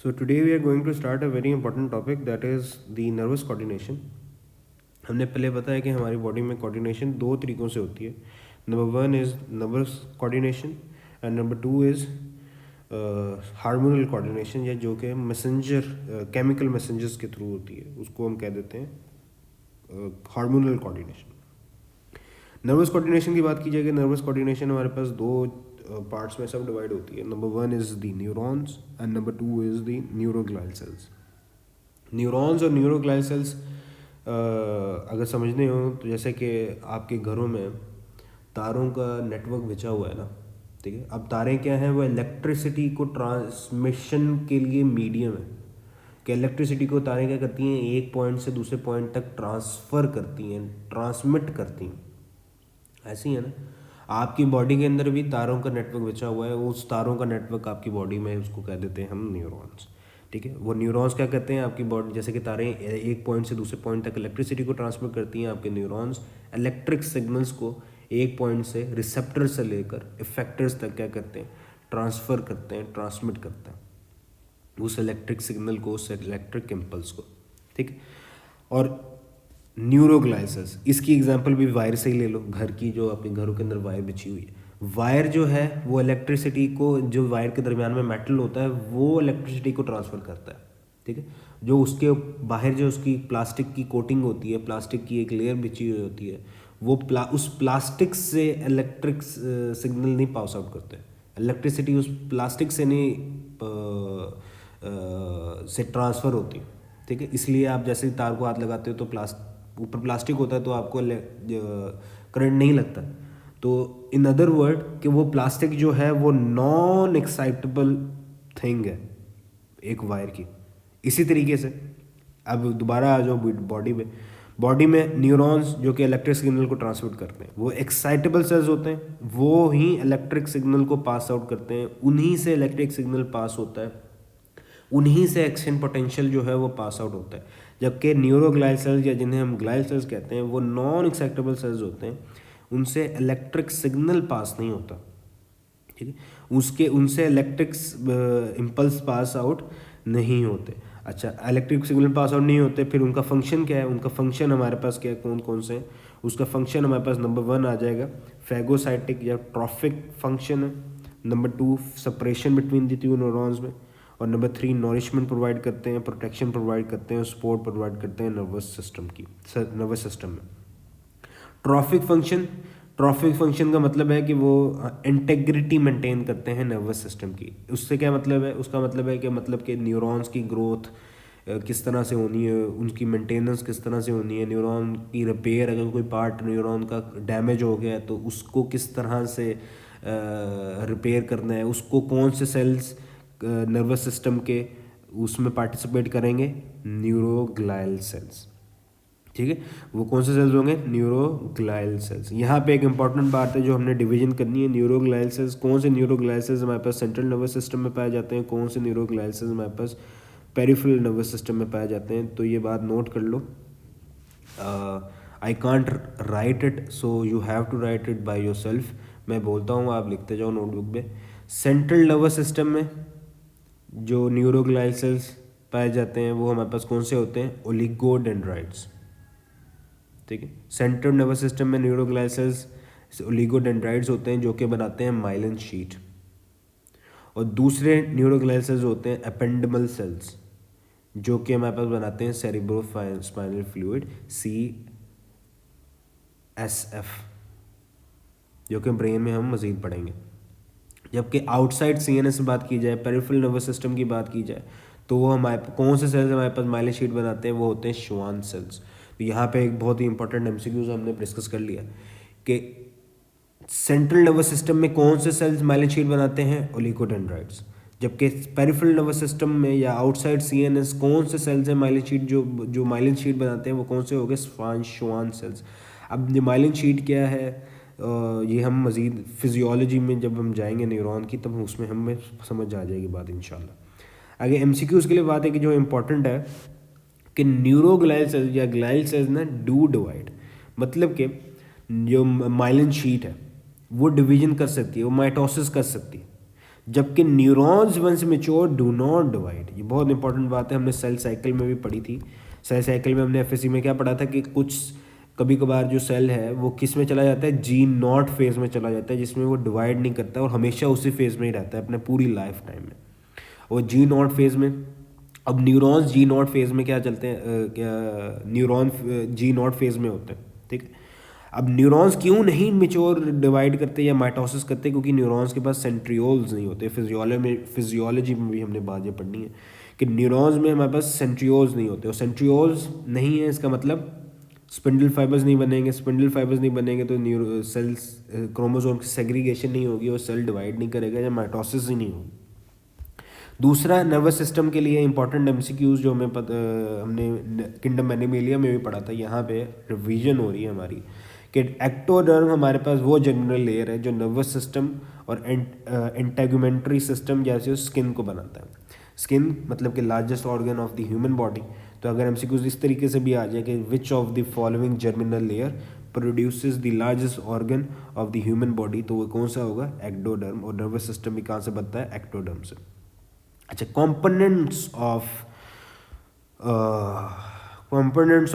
So today we are going to start a very important topic that is the nervous coordination. हमने पहले बताया कि हमारी body में कोऑर्डिनेशन दो तरीक़ों से होती है. Number one is nervous coordination and number two is hormonal coordination, या जो कि मैसेंजर केमिकल मैसेंजर्स के थ्रू होती है, उसको हम कह देते हैं हार्मोनल कोऑर्डिनेशन. नर्वस कोऑर्डिनेशन की बात की जाएगी. नर्वस कोऑर्डिनेशन हमारे पास दो पार्ट्स में सब डिवाइड होती है. Number one is the neurons and number two is the neuroglial cells. Neurons और न्यूरोग्लाइल सेल्स अगर समझने हो तो जैसे कि आपके घरों में तारों का नेटवर्क बिछा हुआ है ना, ठीक है. अब तारें क्या हैं, वो इलेक्ट्रिसिटी को ट्रांसमिशन के लिए मीडियम है. कि इलेक्ट्रिसिटी को तारें क्या करती हैं, एक पॉइंट से दूसरे पॉइंट तक ट्रांसफ़र करती हैं, ट्रांसमिट करती हैं. ऐसी है ना, आपकी बॉडी के अंदर भी तारों का नेटवर्क बिछा हुआ है. उस तारों का नेटवर्क आपकी बॉडी में, उसको कह देते हैं हम न्यूरॉन्स, ठीक है. वो न्यूरॉन्स क्या करते हैं, आपकी बॉडी जैसे कि तारें एक पॉइंट से दूसरे पॉइंट तक इलेक्ट्रिसिटी को ट्रांसमिट करती हैं, आपके न्यूरॉन्स इलेक्ट्रिक सिग्नल्स को एक पॉइंट से रिसेप्टर से लेकर इफेक्टर्स तक क्या करते हैं, ट्रांसफ़र करते हैं, ट्रांसमिट करते हैं उस इलेक्ट्रिक सिग्नल को, उस इलेक्ट्रिक इम्पल्स को, ठीक. और न्यूरोग्लाइल सेल्स, इसकी एग्जांपल भी वायर से ही ले लो. घर की जो आपके घरों के अंदर वायर बिछी हुई है, वायर जो है वो इलेक्ट्रिसिटी को, जो वायर के दरमियान में मेटल होता है वो इलेक्ट्रिसिटी को ट्रांसफ़र करता है, ठीक है. जो उसके बाहर जो उसकी प्लास्टिक की कोटिंग होती है, प्लास्टिक की एक लेयर बिछी हुई होती है, वो उस प्लास्टिक से इलेक्ट्रिक सिग्नल नहीं पास आउट करते. इलेक्ट्रिसिटी उस प्लास्टिक से नहीं से ट्रांसफ़र होती, ठीक है. इसलिए आप जैसे ही तार को हाथ लगाते हो तो ऊपर प्लास्टिक होता है तो आपको करंट नहीं लगता. तो इन अदर वर्ड कि वो प्लास्टिक जो है वो नॉन एक्साइटेबल थिंग है एक वायर की. इसी तरीके से अब दोबारा आ जाओ बॉडी में न्यूरॉन्स जो कि इलेक्ट्रिक सिग्नल को ट्रांसमिट करते हैं, वो एक्साइटेबल सेल्स होते हैं, वो ही इलेक्ट्रिक सिग्नल को पास आउट करते हैं. उन्हीं से इलेक्ट्रिक सिग्नल पास होता है, उन्हीं से एक्शन पोटेंशियल जो है वो पास आउट होता है. जबकि न्यूरोग्लाइल सेल्स, या जिन्हें हम ग्लाइल सेल्स कहते हैं, वो नॉन एक्साइटेबल सेल्स होते हैं, उनसे इलेक्ट्रिक सिग्नल पास नहीं होता, ठीक है. उनसे इलेक्ट्रिक इम्पल्स पास आउट नहीं होते. अच्छा, इलेक्ट्रिक सिग्नल पास आउट नहीं होते, फिर उनका फंक्शन क्या है? उनका फंक्शन हमारे पास क्या है, कौन कौन से हैं? उसका फंक्शन हमारे पास नंबर वन आ जाएगा फैगोसाइटिक या ट्रॉफिक फंक्शन है. Number two separation between the two neurons में. और नंबर थ्री नॉरिशमेंट प्रोवाइड करते हैं, प्रोटेक्शन प्रोवाइड करते हैं, सपोर्ट प्रोवाइड करते हैं नर्वस सिस्टम में. ट्रॉफिक फंक्शन का मतलब है कि वो इंटेग्रिटी मेंटेन करते हैं नर्वस सिस्टम की. उससे क्या मतलब है? उसका मतलब है कि न्यूरॉन्स की ग्रोथ किस तरह से होनी है, उनकी मेंटेनेंस किस तरह से होनी है, न्यूरॉन की रिपेयर, अगर कोई पार्ट न्यूरॉन का डैमेज हो गया है तो उसको किस तरह से रिपेयर करना है, उसको कौन से सेल्स नर्वस सिस्टम के उसमें पार्टिसिपेट करेंगे, न्यूरोग्लाइल सेल्स, ठीक है. वो कौन से सेल्स होंगे, न्यूरोग्लाइल सेल्स. यहाँ पे एक इंपॉर्टेंट बात है जो हमने डिवीजन करनी है. न्यूरोग्लाइल सेल्स, कौन से न्यूरोग्लाइल सेल्स हमारे पास सेंट्रल नर्वस सिस्टम में पाए जाते हैं, कौन से न्यूरोग्लाइल सेल्स हमारे पास पेरिफेरल नर्वस सिस्टम में पाए जाते हैं. तो ये बात नोट कर लो. I can't write it, so you have to write it by yourself. मैं बोलता हूँ, आप लिखते जाओ नोटबुक में. सेंट्रल नर्वस सिस्टम में जो न्यूरोग्लाइल सेल्स पाए जाते हैं वो हमारे पास कौन से होते हैं, ओलिगोडेंड्राइट्स, ठीक है. सेंट्रल नर्वस सिस्टम में न्यूरोग्लाइल सेल्स ओलिगोडेंड्राइट्स होते हैं जो कि बनाते हैं माइलिन शीट. और दूसरे न्यूरोग्लाइल सेल्स होते हैं एपेंडमल सेल्स जो कि हमारे पास बनाते हैं सेरिब्रोस्पाइनल फ्लूइड, CSF, जो कि ब्रेन में हम मज़ीद पढ़ेंगे. जबकि आउटसाइड CNS से बात की जाए, पेरिफेरल नर्वस सिस्टम की बात की जाए, तो वो हमारे कौन से सेल्स हमारे पास माइलिन शीट बनाते हैं, वो होते हैं श्वान सेल्स. तो यहाँ पे एक बहुत ही इंपॉर्टेंट MCQs हमने डिस्कस कर लिया कि सेंट्रल नर्वस सिस्टम में कौन से सेल्स माइलिन शीट बनाते हैं, ओलिगोडेंड्राइट्स. जबकि पेरिफेरल नर्वस सिस्टम में या आउटसाइड CNS कौन से सेल्स हैं माइलिन शीट जो माइलिन शीट बनाते हैं, वो कौन से हो गए, श्वान सेल्स. अब ये माइलिन शीट क्या है, ये हम मज़ीद फिजियोलॉजी में जब हम जाएंगे न्यूरॉन की, तब उसमें हमें समझ आ जाएगी बात इंशाल्लाह. आगे MCQs के लिए बात है कि जो इम्पोर्टेंट है कि न्यूरोग्लाइल सेल्स या ग्लाइल सेल्स ना डू डिवाइड, मतलब कि जो माइलिन शीट है वो डिवीजन कर सकती है, वो माइटोसिस कर सकती है. जबकि neurons once mature do not divide. ये बहुत इंपॉर्टेंट बात है, हमने सेल साइकिल में भी पढ़ी थी। सेल साइकिल में हमने एफएससी में क्या पढ़ा था कि कुछ कभी कभार जो सेल है वो किस में चला जाता है, जी नॉट फेज में चला जाता है, जिसमें वो डिवाइड नहीं करता और हमेशा उसी फेज में ही रहता है अपने पूरी लाइफ टाइम में, और जी नॉट फेज में। अब न्यूरॉन्स जी नॉट फेज में क्या चलते हैं, क्या न्यूरॉन जी नॉट फेज में होते हैं, ठीक है। अब न्यूरॉन्स क्यों नहीं मेच्योर डिवाइड करते या माइटोसिस करते, क्योंकि न्यूरॉन्स के पास सेंट्रियोल्स नहीं होते। फिजियोलॉजी में भी हमने बात ये पढ़नी है कि न्यूरॉन्स में हमारे पास सेंट्रियोल्स नहीं होते, और सेंट्रियोल्स नहीं है इसका मतलब स्पिंडल फाइबर्स नहीं बनेंगे। स्पिंडल फाइबर्स नहीं बनेंगे तो न्यूरो सेल्स क्रोमोसोम की सेग्रीगेशन नहीं होगी और सेल डिवाइड नहीं करेगा या माइटोसिस ही नहीं होगी। दूसरा, नर्वस सिस्टम के लिए इंपॉर्टेंट एमसीक्यूज जो हमें हमने किंगडम एनिमलिया में भी पढ़ा था, यहाँ पे रिवीजन हो रही है हमारी कि एक्टोडर्म हमारे पास वो जनरल लेयर है जो नर्वस सिस्टम और इंटेगुमेंट्री सिस्टम जैसे स्किन को बनाता है। स्किन मतलब कि largest organ of the human body. तो अगर एमसीक्यूज इस तरीके से भी आ जाए कि which of the following germinal layer produces the largest organ of the human body, तो वो कौन सा होगा, एक्टोडर्म। और नर्वस सिस्टम भी कहाँ से बनता है, एक्टोडर्म से। अच्छा, components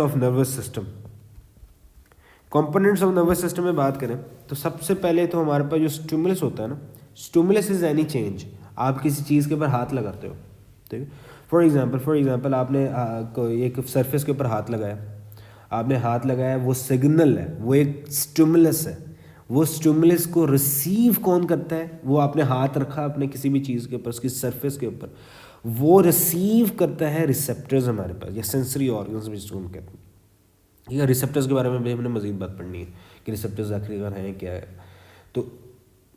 of nervous system. Components of nervous system में बात करें तो सबसे पहले तो हमारे पास जो स्टिमुलस होता है ना, स्टिमुलस इज एनी चेंज। आप किसी चीज़ के ऊपर हाथ लगाते हो, ठीक है। फॉर एग्जांपल आपने एक सरफेस के ऊपर हाथ लगाया, आपने हाथ लगाया, वो सिग्नल है, वो एक स्टिमुलस है। वो स्टिमुलस को रिसीव कौन करता है, वो आपने हाथ रखा अपने किसी भी चीज़ के ऊपर, उसकी सरफेस के ऊपर, वो रिसीव करता है रिसेप्टर्स हमारे पास, या सेंसरी ऑर्गन्स भी जिसको हम कहते हैं। या रिसेप्टर्स के बारे में भी हमने मज़ीद बात पढ़नी है कि रिसेप्टर्स आखिरकार हैं क्या है। तो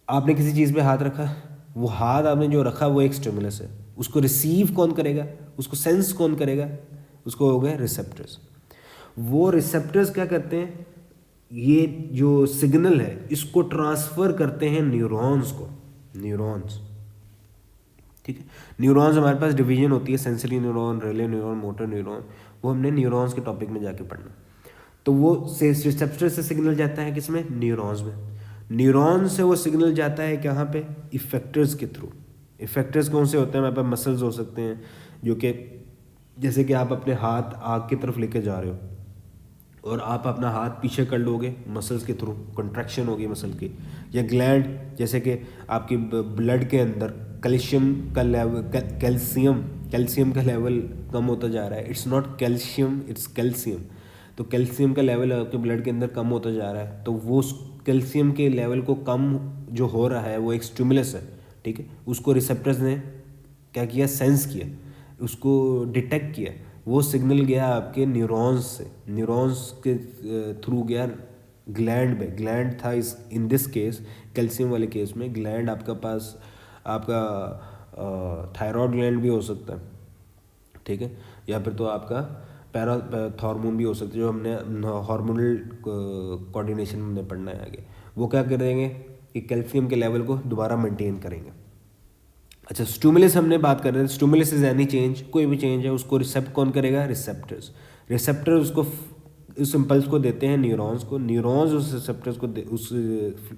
आपने किसी चीज़ पे हाथ रखा, वो हाथ आपने जो रखा वो एक स्टिमुलस है, उसको रिसीव कौन करेगा, उसको सेंस कौन करेगा, उसको हो गए रिसेप्टर्स। वो रिसेप्टर्स क्या करते हैं, ये जो सिग्नल है इसको ट्रांसफ़र करते हैं न्यूरॉन्स को, न्यूरॉन्स, ठीक है। न्यूरॉन्स हमारे पास डिवीजन होती है, सेंसरी न्यूरॉन, रेले न्यूरॉन, मोटर न्यूरॉन, वो हमने न्यूरॉन्स के टॉपिक में जाके पढ़ना। तो वो रिसेप्टर से सिग्नल जाता है किसमें, न्यूरॉन्स में। न्यूरॉन से वो सिग्नल जाता है कहाँ पे, इफेक्टर्स के थ्रू। इफेक्टर्स कौन से होते हैं, हमारे पास मसल्स हो सकते हैं, जो कि जैसे कि आप अपने हाथ आग की तरफ लेके जा रहे हो और आप अपना हाथ पीछे कर लोगे मसल्स के थ्रू, कंट्रैक्शन होगी मसल की। या ग्लैंड, जैसे कि आपकी ब्लड के अंदर कैल्शियम का लेवल, कैल्शियम का लेवल कम होता जा रहा है। It's not calcium, it's calcium. तो कैल्शियम का लेवल आपके ब्लड के अंदर कम होता जा रहा है, तो वो कैल्शियम के लेवल को कम जो हो रहा है वो एक स्टिमुलस है, ठीक है। उसको रिसेप्टर्स ने क्या किया, सेंस किया, उसको डिटेक्ट किया, वो सिग्नल गया आपके न्यूरॉन्स से, न्यूरॉन्स के थ्रू गया ग्लैंड में। ग्लैंड था इन दिस केस, कैल्शियम वाले केस में ग्लैंड आपका पास, आपका थायराइड ग्लैंड भी हो सकता है, ठीक है, या फिर तो आपका पैराथॉर्मोन भी हो सकते हैं, जो हमने हार्मोनल कोऑर्डिनेशन में हमने पढ़ना है आगे। वो क्या करेंगे कि कैल्शियम के लेवल को दोबारा मेंटेन करेंगे। अच्छा, स्टिमुलस हमने बात कर रहे हैं, स्टिमुलस इज एनी चेंज, कोई भी चेंज है उसको रिसेप्ट कौन करेगा, रिसेप्टर्स। रिसेप्टर्स उसको उस इम्पल्स को देते हैं न्यूरॉन्स को, न्यूरॉन्स उस रिसेप्टर्स को उस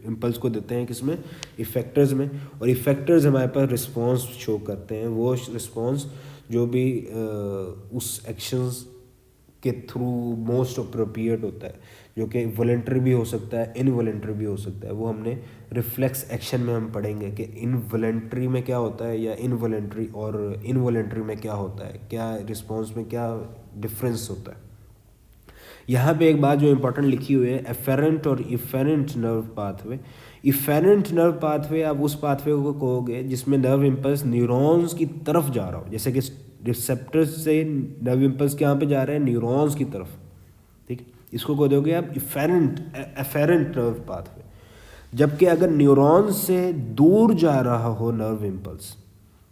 इम्पल्स को देते हैं किसमें, इफेक्टर्स में। और इफेक्टर्स हमारे पास रिस्पॉन्स शो करते हैं, वो रिस्पॉन्स जो भी उस एक्शंस के थ्रू मोस्ट अप्रोप्रिएट होता है, जो कि वॉलंटरी भी हो सकता है, इनवॉलंटरी भी हो सकता है। वो हमने रिफ्लेक्स एक्शन में हम पढ़ेंगे कि इनवॉलंटरी में क्या होता है या इनवॉलंटरी, और इनवॉलंटरी में क्या होता है, क्या रिस्पॉन्स में क्या डिफरेंस होता है। यहाँ पे एक बात जो इंपॉर्टेंट लिखी हुई है, एफेरेंट और efferent nerve pathway. Efferent nerve pathway, आप उस पाथवे को कहोगे जिसमें नर्व इम्पल्स न्यूरॉन्स की तरफ जा रहा हो, जैसे कि रिसेप्टर्स से नर्व इम्पल्स कहाँ पे जा रहे हैं, न्यूरॉन्स की तरफ, ठीक। इसको कह दोगे आप एफेरेंट नर्व पाथवे। जबकि अगर न्यूरॉन्स से दूर जा रहा हो नर्व इम्पल्स,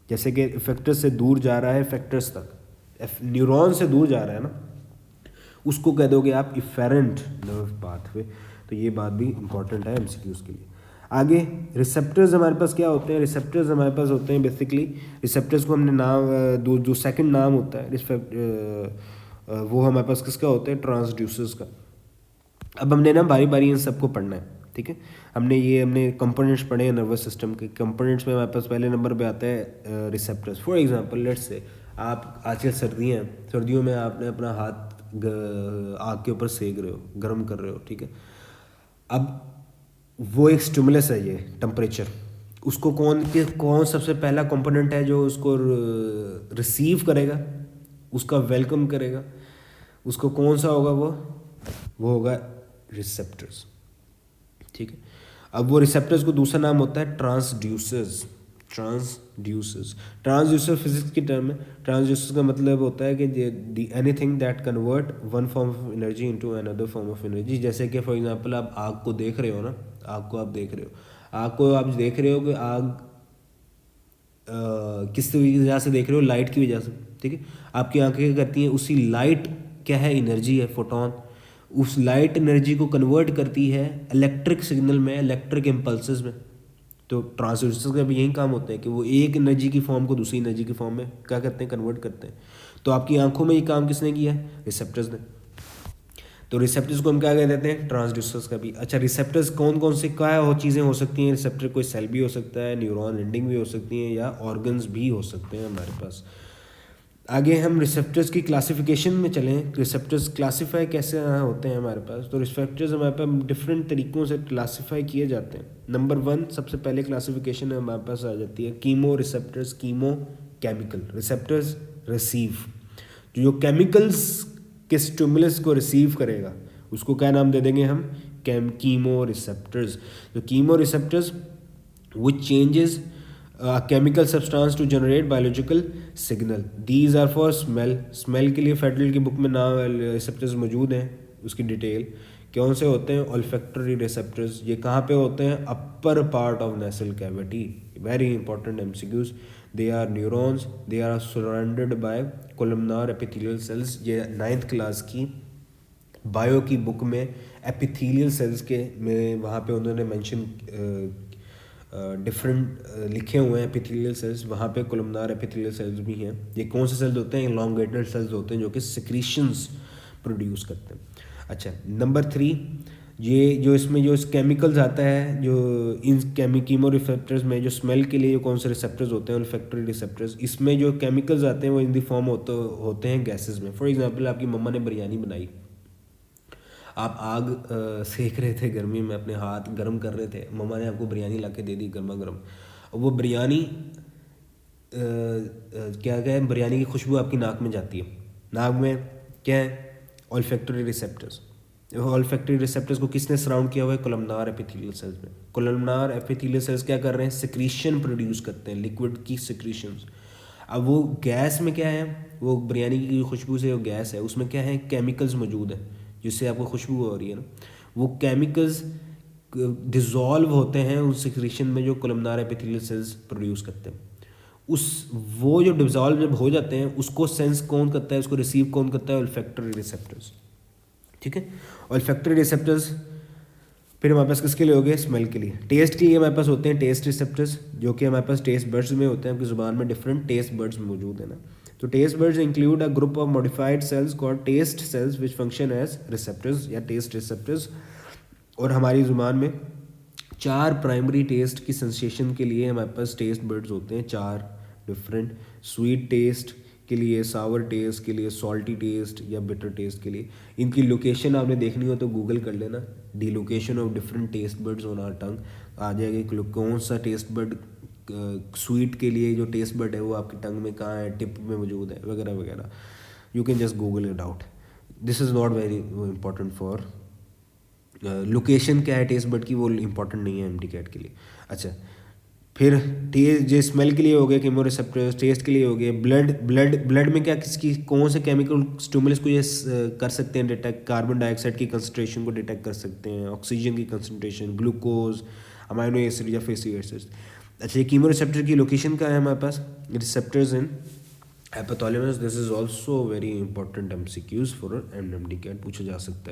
जैसे कि इफेक्टर से दूर जा रहा है इफेक्टर्स तक, न्यूरॉन से दूर जा रहा है ना, उसको कह दोगे आप इफेरेंट नर्व पाथवे। तो ये बात भी इंपॉर्टेंट है एमसीक्यूज के लिए। आगे रिसेप्टर्स हमारे पास क्या होते हैं, रिसेप्टर्स हमारे पास होते हैं बेसिकली, रिसेप्टर्स को हमने नाम जो सेकंड नाम होता है वो हमारे पास किसका होता है, ट्रांसड्यूसर्स का। अब हमने ना बारी बारी इन सबको पढ़ना है, ठीक है। हमने कंपोनेंट्स पढ़े हैं नर्वस सिस्टम के। कंपोनेंट्स में हमारे पास पहले नंबर पे आता है receptors. For example let's say आप आजकल सर्दियों में आपने अपना हाथ आग के ऊपर सेक रहे हो, गर्म कर रहे हो, ठीक है। अब वो एक स्टिमुलस है, ये टेम्परेचर, उसको कौन सबसे पहला कंपोनेंट है जो उसको रिसीव करेगा, उसका वेलकम करेगा, उसको कौन सा होगा? वो होगा रिसेप्टर्स, ठीक है। अब वो रिसेप्टर्स को दूसरा नाम होता है ट्रांसड्यूसर्स। ट्रांसड्यूसर फिजिक्स की टर्म है। ट्रांसड्यूसर का मतलब होता है कि anything that convert one form of energy into another form of energy. जैसे कि फॉर एग्जांपल आप आग को देख रहे हो ना, आग को आप देख रहे हो कि आग किस वजह से देख रहे हो? लाइट की वजह से, ठीक है। आपकी आंखें क्या करती हैं? उसी लाइट क्या है? एनर्जी है, फोटोन। उस लाइट एनर्जी को कन्वर्ट करती है इलेक्ट्रिक सिग्नल में, इलेक्ट्रिक इम्पल्सेस में। तो ट्रांसड्यूसर्स का भी यही काम होता है कि वो एक एनर्जी की फॉर्म को दूसरी एनर्जी की फॉर्म में क्या करते हैं? कन्वर्ट करते हैं। तो आपकी आंखों में ये काम किसने किया है? रिसेप्टर्स ने। तो रिसेप्टर्स को हम क्या कह देते हैं? ट्रांसड्यूसर्स का भी। अच्छा, रिसेप्टर्स कौन से क्या हो चीज़ें हो सकती हैं? रिसेप्टर कोई सेल भी हो सकता है, न्यूरॉन एंडिंग भी हो सकती हैं, या ऑर्गन्स भी हो सकते हैं हमारे पास। आगे हम रिसेप्टर्स की क्लासिफिकेशन में चलें। रिसेप्टर्स क्लासीफाई कैसे होते हैं हमारे पास? तो रिसेप्टर्स हमारे पास डिफरेंट तरीक़ों से क्लासीफाई किए जाते हैं। नंबर 1 सबसे पहले क्लासिफिकेशन हमारे पास आ जाती है chemo receptors, chemo chemical receptors receive. जो केमिकल्स के स्टिमुलस को रिसीव करेगा उसको क्या नाम दे देंगे हम? Chemo receptors. तो chemo receptors which changes a chemical substance to generate biological signal. These are for smell के लिए फेडरल की बुक में नाम रिसेप्टर्स मौजूद हैं, उसकी डिटेल। कौन से होते हैं? Olfactory receptors. ये कहाँ पे होते हैं? Upper part of nasal cavity. Very important MCQs। They are neurons, they are surrounded by columnar epithelial cells. ये 9th क्लास की बायो की बुक में एपिथेलियल सेल्स के में वहाँ पे उन्होंने मेंशन डिफरेंट लिखे हुए हैं एपिथेलियल सेल्स। वहाँ पे कोलमनार एपिथेलियल सेल्स भी हैं। ये कौन से सेल्स होते हैं? एलोंगेटेड सेल्स होते हैं जो कि सिक्रीशंस प्रोड्यूस करते हैं। अच्छा, नंबर 3, ये जो इसमें जो केमिकल्स आता है जो इन कीमो रिसेप्टर्स में, जो स्मेल के लिए जो कौन से रिसेप्टर्स होते हैं? Olfactory receptors. इसमें जो केमिकल्स आते हैं वो इन द फॉर्म होते हैं गैसेस में। फॉर एग्जांपल आपकी मम्मा ने बिरयानी बनाई, आप आग सेक रहे थे गर्मी में, अपने हाथ गर्म कर रहे थे, मम्मा ने आपको बिरयानी ला के दे दी गर्मा गर्म। और वो बिरयानी क्या है? बिरयानी की खुशबू आपकी नाक में जाती है। नाक में क्या है? Olfactory receptors. ऑल्फैक्टरी रिसेप्टर्स को किसने सराउंड किया हुआ है? कोलमनार एपिथेलियल सेल्स में। कोलमनार एपिथेलियल सेल्स क्या कर रहे हैं? सिक्रीशन प्रोड्यूस करते हैं, लिक्विड की सिक्रीशंस। अब वो गैस में क्या है? वो बिरयानी की खुशबू से वो गैस है, उसमें क्या है? केमिकल्स मौजूद है जिससे आपको खुशबू हो रही है ना। वो केमिकल्स डिज़ोल्व होते हैं उस सिक्रीशन में जो कोलमनार एपिथेलियल सेल्स प्रोड्यूस करते हैं। वो जो डिज़ोल्व जब हो जाते हैं उसको सेंस कौन करता है? उसको रिसीव कौन करता है? ऑल्फैक्टरी रिसेप्टर्स, ठीक है। ऑल्फैक्टरी रिसेप्टर्स फिर हमारे पास किसके लिए हो गए? स्मेल के लिए। टेस्ट के लिए हमारे पास होते हैं टेस्ट रिसेप्टर्स, जो कि हमारे पास टेस्ट बर्ड्स में होते हैं। आपकी ज़ुबान में डिफरेंट टेस्ट बर्ड्स मौजूद है ना। तो taste buds include a group of modified cells called taste cells which function as receptors या टेस्ट रिसेप्टर्स। और हमारी ज़ुबान में 4 प्राइमरी टेस्ट की सेंसेशन के लिए हमारे पास टेस्ट बर्ड्स होते हैं, 4 डिफरेंट। स्वीट टेस्ट के लिए, सावर टेस्ट के लिए, सॉल्टी टेस्ट या बिटर टेस्ट के लिए। इनकी लोकेशन आपने देखनी हो तो गूगल कर लेना, the location of different taste buds on our tongue. आ जाएगा कि कौन सा टेस्ट बर्ड स्वीट के लिए जो टेस्ट बर्ड है वो आपकी टंग में कहाँ है, टिप में मौजूद है, वगैरह वगैरह। You can just Google it out. This is not very important for location क्या है टेस्ट बर्ड की, वो इंपॉर्टेंट नहीं है MCAT के लिए। अच्छा, फिर जो स्मेल के लिए हो गए कीमो रिसेप्टर्स, टेस्ट के लिए हो गए ब्लड में क्या किसकी कौन से केमिकल स्टिमुलस को ये कर सकते हैं डिटेक्ट? कार्बन डाइऑक्साइड की कंसनट्रेशन को डिटेक्ट कर सकते हैं, ऑक्सीजन की कंसनट्रेशन, ग्लूकोज, अमाइनो एसिड या फैटी एसिड्स। अच्छा, ये कीमो रिसेप्टर की लोकेशन क्या है हमारे पास? Receptors in hypothalamus. This is also very important MCQs for MCAT पूछा जा सकता है।